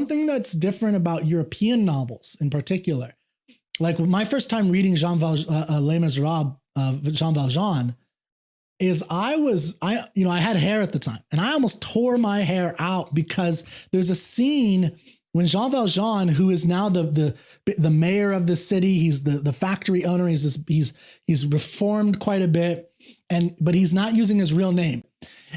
one thing that's different about European novels in particular. Like my first time reading Les Miserables, Jean Valjean, is I had hair at the time, and I almost tore my hair out because there's a scene when Jean Valjean, who is now the mayor of the city, he's the factory owner, he's reformed quite a bit, but he's not using his real name.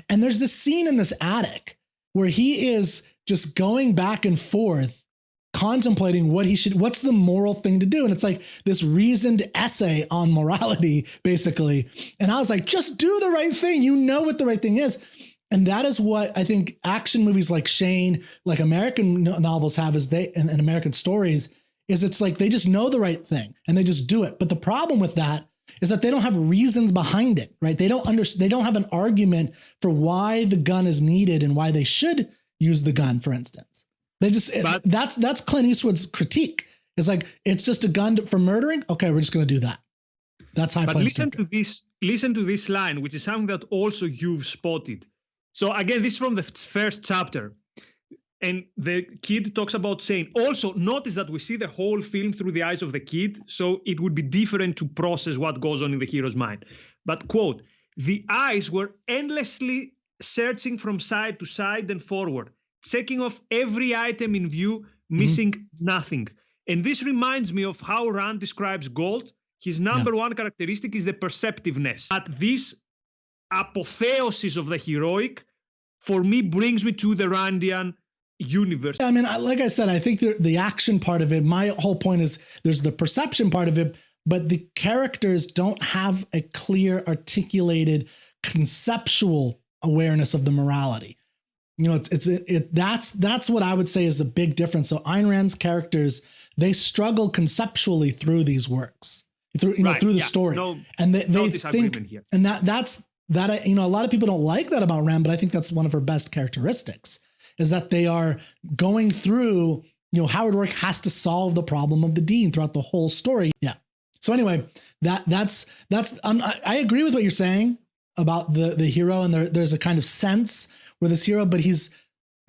And there's this scene in this attic where he is just going back and forth, contemplating what's the moral thing to do. And it's like this reasoned essay on morality, basically. And I was like, just do the right thing. You know what the right thing is. And that is what I think action movies like Shane, like American novels have, and American stories, is it's like they just know the right thing and they just do it. But the problem with that is that they don't have reasons behind it, right? They don't have an argument for why the gun is needed and why they should use the gun, for instance. That's Clint Eastwood's critique. It's like, it's just a gun for murdering. Okay, we're just going to do that. That's high. But listen to this line, which is something that also you've spotted. So again, this is from the first chapter. And the kid talks about saying, also notice that we see the whole film through the eyes of the kid. So it would be different to process what goes on in the hero's mind. But quote, the eyes were endlessly searching from side to side and forward, checking off every item in view, missing nothing. And this reminds me of how Rand describes Gold. His number one characteristic is the perceptiveness. At this apotheosis of the heroic, for me, brings me to the Randian universe. I mean, like I said, I think the action part of it, my whole point is there's the perception part of it, but the characters don't have a clear, articulated, conceptual awareness of the morality. You know, that's what I would say is a big difference. So Ayn Rand's characters, they struggle conceptually through these works, through the story, and they think, here. And that's a lot of people don't like that about Rand, but I think that's one of her best characteristics, is that they are going through, Howard Rourke has to solve the problem of the Dean throughout the whole story. Yeah. So anyway, that's I agree with what you're saying about the hero, and there's a kind of sense with this hero, but he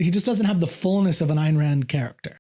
just doesn't have the fullness of an Ayn Rand character.